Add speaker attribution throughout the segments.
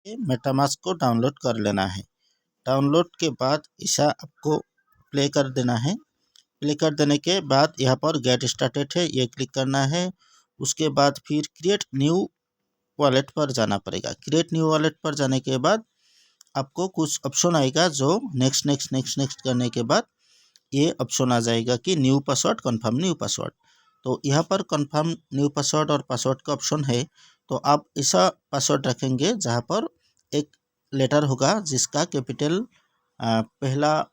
Speaker 1: MetaMask को download कर लेना है। डाउनलोड के बाद इसे आपको प्ले कर देना है। प्ले कर देने के बाद यहाँ पर गेट स्टार्टेड है, ये क्लिक करना है। उसके बाद फिर क्रिएट न्यू वॉलेट पर जाना पड़ेगा। क्रिएट न्यू वॉलेट पर जाने के बाद आपको कुछ ऑप्शन आएगा जो नेक्स्ट नेक्स्ट नेक्स्ट नेक्स्ट करने के बाद ये ऑप्शन आ जाएगा कि new password, confirm new password. तो यहाँ पर कन्फर्म न्यू पासवर्ड और पासवर्ड का ऑप्शन है। तो आप ऐसा पासवर्ड रखेंगे जहाँ पर एक लेटर होगा जिसका कैपिटल पहला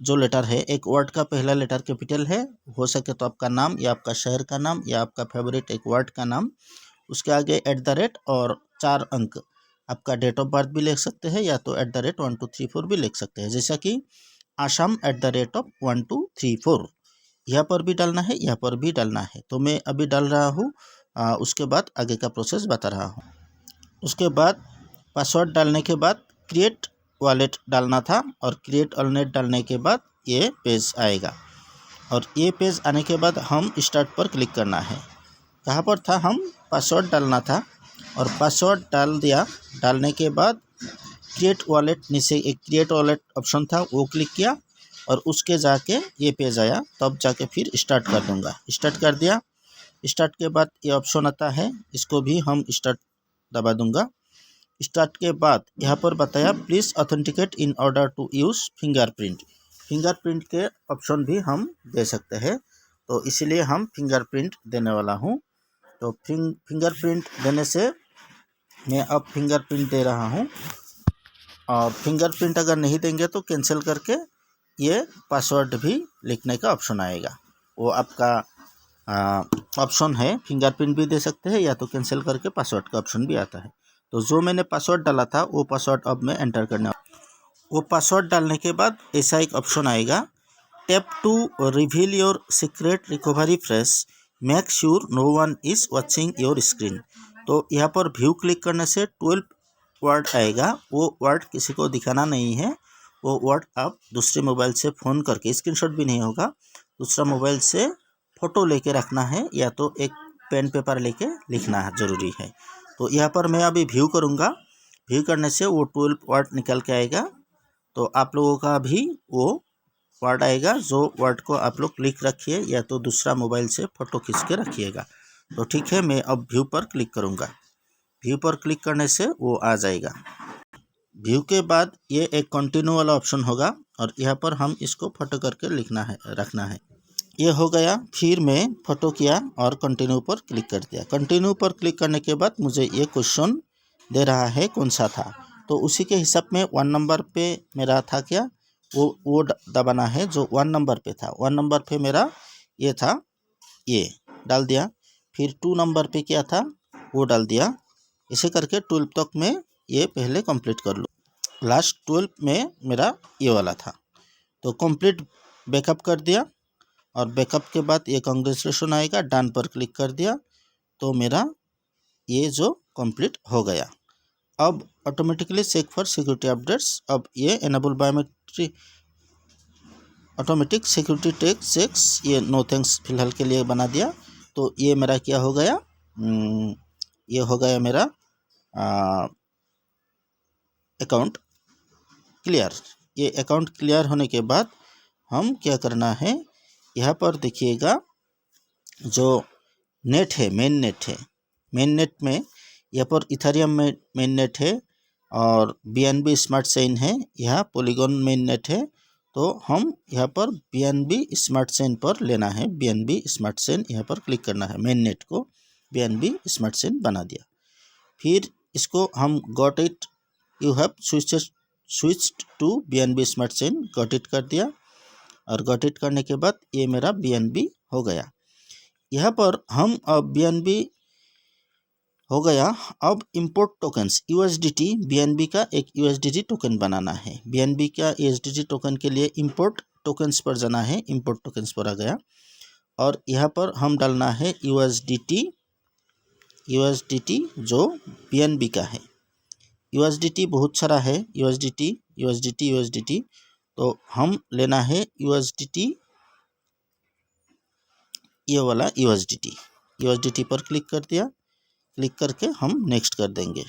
Speaker 1: जो लेटर है, एक वर्ड का पहला लेटर कैपिटल है, हो सके तो आपका नाम या आपका शहर का नाम या आपका फेवरेट एक वर्ड का नाम, उसके आगे @ और 4 अंक। आपका डेट ऑफ बर्थ भी लिख सकते हैं या तो @1234 भी लिख सकते हैं, जैसा कि आसाम @1234। यहाँ पर भी डालना है, यहाँ पर भी डालना है। तो मैं अभी डाल रहा हूँ, उसके बाद आगे का प्रोसेस बता रहा हूँ। उसके बाद पासवर्ड डालने के बाद क्रिएट वॉलेट डालना था और क्रिएट वॉलेट डालने के बाद ये पेज आएगा। और ये पेज आने के बाद हम स्टार्ट पर क्लिक करना है। कहाँ पर था, हम पासवर्ड डालना था और पासवर्ड डाल दिया। डालने के बाद क्रिएट वॉलेट, नीचे एक क्रिएट वॉलेट ऑप्शन था, वो क्लिक किया और उसके जाके ये पेज आया। तब जाके फिर स्टार्ट कर दूंगा। स्टार्ट कर दिया। स्टार्ट के बाद ये ऑप्शन आता है, इसको भी हम स्टार्ट दबा दूंगा। स्टार्ट के बाद यहाँ पर बताया please authenticate in order to use fingerprint. Fingerprint के ऑप्शन भी हम दे सकते हैं, तो इसीलिए हम फिंगरप्रिंट देने वाला हूँ। तो फिंगरप्रिंट देने से मैं अब फिंगरप्रिंट दे रहा हूँ। और फिंगरप्रिंट अगर नहीं देंगे तो कैंसिल करके ये पासवर्ड भी लिखने का ऑप्शन आएगा। वो आपका ऑप्शन है, फिंगरप्रिंट भी दे सकते हैं या तो कैंसिल करके पासवर्ड का ऑप्शन भी आता है। तो जो मैंने पासवर्ड डाला था वो पासवर्ड अब मैं एंटर करने, वो पासवर्ड डालने के बाद ऐसा एक ऑप्शन आएगा, tap to reveal your secret recovery phrase, make sure no one is watching your screen. तो यहाँ पर व्यू क्लिक करने से 12 वर्ड आएगा। वो वर्ड किसी को दिखाना नहीं है, वो वर्ड आप दूसरे मोबाइल से फ़ोन करके, स्क्रीनशॉट भी नहीं होगा, दूसरा मोबाइल से फ़ोटो लेके रखना है या तो एक पेन पेपर लेके लिखना है, ज़रूरी है। तो यहाँ पर मैं अभी व्यू करूँगा। व्यू करने से वो 12 वर्ड निकल के आएगा। तो आप लोगों का भी वो वर्ड आएगा, जो वर्ड को आप लोग लिख रखिए या तो दूसरा मोबाइल से फ़ोटो खींच के रखिएगा। तो ठीक है, मैं अब व्यू पर क्लिक करूँगा। व्यू पर क्लिक करने से वो आ जाएगा। व्यू के बाद ये एक कंटिन्यू वाला ऑप्शन होगा और यहाँ पर हम इसको फ़ोटो करके लिखना है, रखना है। ये हो गया। फिर मैं फ़ोटो किया और कंटिन्यू पर क्लिक कर दिया। कंटिन्यू पर क्लिक करने के बाद मुझे ये क्वेश्चन दे रहा है कौन सा था, तो उसी के हिसाब में 1 नंबर पे मेरा था क्या, वो दबाना है जो 1 नंबर पे था। 1 नंबर पे मेरा ये था, ये डाल दिया। फिर 2 नंबर पे क्या था वो डाल दिया। इसे करके 12 तक में ये पहले कंप्लीट कर लूँ। लास्ट 12 में मेरा ये वाला था। तो कंप्लीट बैकअप कर दिया और बैकअप के बाद ये कांग्रेचुलेशन आएगा, डन पर क्लिक कर दिया। तो मेरा ये जो कंप्लीट हो गया। अब automatically check for security updates, अब ये enable biometric automatic security checks, ये नो थैंक्स फिलहाल के लिए बना दिया। तो ये मेरा क्या हो गया, ये हो गया मेरा अकाउंट क्लियर। ये अकाउंट क्लियर होने के बाद हम क्या करना है, यहाँ पर देखिएगा जो नेट है, मेन नेट है। मेन नेट में यहाँ पर इथेरियम में मेन नेट है और BNB स्मार्ट चेन है, यहाँ पॉलीगॉन मेन नेट है। तो हम यहाँ पर BNB स्मार्ट चेन पर लेना है। BNB स्मार्ट चेन यहाँ पर क्लिक करना है। मेन नेट को BNB स्मार्ट चेन बना दिया। फिर इसको हम got it, you have switched to BNB smart chain, got it कर दिया। और गॉट इट करने के बाद ये मेरा BNB हो गया। यहाँ पर हम अब BNB हो गया। अब इंपोर्ट टोकन्स USDT, BNB का एक USDT टोकन बनाना है। BNB का USDT टोकन के लिए इंपोर्ट टोकन्स पर जाना है। इंपोर्ट टोकन्स पर आ गया और यहाँ पर हम डालना है USDT जो BNB का है। USDT बहुत सारा है, USDT। तो हम लेना है USDT, ये वाला USDT पर क्लिक कर दिया। क्लिक करके हम नेक्स्ट कर देंगे।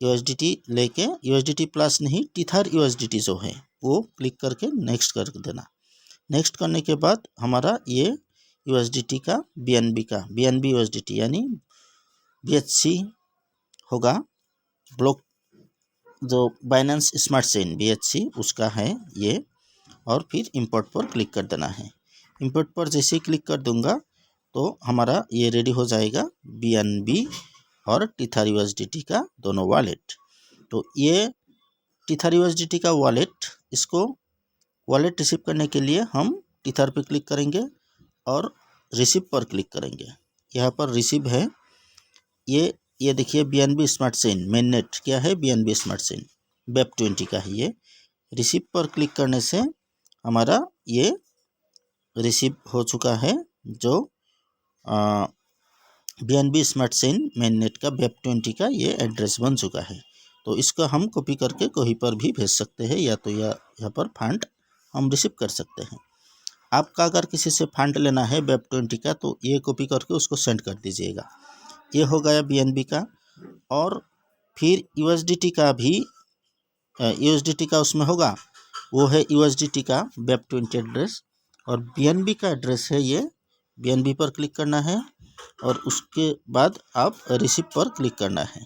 Speaker 1: USDT लेके USDT प्लस नहीं टीथर USDT जो है वो क्लिक करके नेक्स्ट कर देना। नेक्स्ट करने के बाद हमारा ये USDT का BNB USDT यानी BHC होगा, ब्लॉक जो बाइनेंस स्मार्ट चेन BHC उसका है ये। और फिर इंपोर्ट पर क्लिक कर देना है। इंपोर्ट पर जैसे ही क्लिक कर दूंगा तो हमारा ये रेडी हो जाएगा BNB और टीथर USDT का दोनों वॉलेट। तो ये टीथर USDT का वॉलेट, इसको वॉलेट रिसीव करने के लिए हम टीथर पे क्लिक करेंगे और रिसीव पर क्लिक करेंगे। यहाँ पर रिसीव है, ये देखिए BNB smart chain main net क्या है, BNB स्मार्ट चेन Web20 का है ये। रिसीव पर क्लिक करने से हमारा ये रिसीव हो चुका है जो BNB smart chain main net का Web20 का ये एड्रेस बन चुका है। तो इसको हम कॉपी करके कहीं पर भी भेज सकते हैं, या तो यहाँ पर फंड हम रिसीव कर सकते हैं। आपका अगर किसी से फंड लेना है Web20 का तो ये कॉपी करके उसको सेंड कर दीजिएगा। ये हो गया BNB का। और फिर USDT का भी USDT का उसमें होगा, वो है USDT का Web20 एड्रेस। और BNB का एड्रेस है ये, BNB पर क्लिक करना है और उसके बाद आप रिसीव पर क्लिक करना है।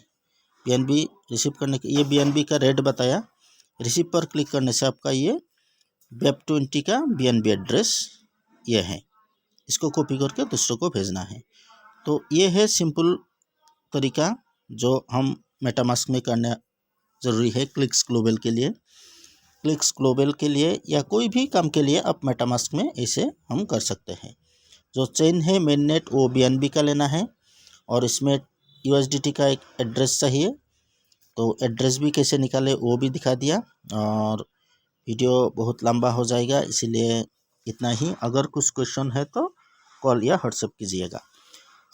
Speaker 1: BNB रिसीव करने के ये BNB का रेट बताया, रिसीव पर क्लिक करने से आपका ये Web20 का BNB एड्रेस ये है, इसको कॉपी करके दूसरों को भेजना है। तो ये है सिंपल तरीका जो हम मेटामास्क में करना ज़रूरी है क्लिक्स ग्लोबल के लिए। क्लिक्स ग्लोबल के लिए या कोई भी काम के लिए आप मेटामास्क में ऐसे हम कर सकते हैं। जो चेन है मेन नेट वो BNB का लेना है और इसमें USDT का एक एड्रेस चाहिए। तो एड्रेस भी कैसे निकाले वो भी दिखा दिया, और वीडियो बहुत लंबा हो जाएगा इसीलिए इतना ही। अगर कुछ क्वेश्चन है तो कॉल या व्हाट्सएप कीजिएगा।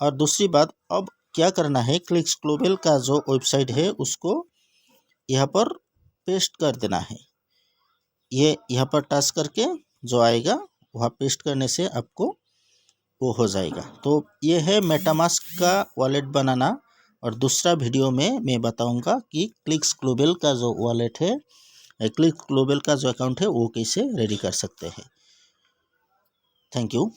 Speaker 1: और दूसरी बात, अब क्या करना है, क्लिक्स ग्लोबल का जो वेबसाइट है उसको यहाँ पर पेस्ट कर देना है। ये यहाँ पर टच करके जो आएगा वहाँ पेस्ट करने से आपको वो हो जाएगा। तो ये है मेटामास्क का वॉलेट बनाना। और दूसरा वीडियो में मैं बताऊंगा कि क्लिक्स ग्लोबल का जो वॉलेट है, क्लिक्स ग्लोबल का जो अकाउंट है वो कैसे रेडी कर सकते हैं। Thank you.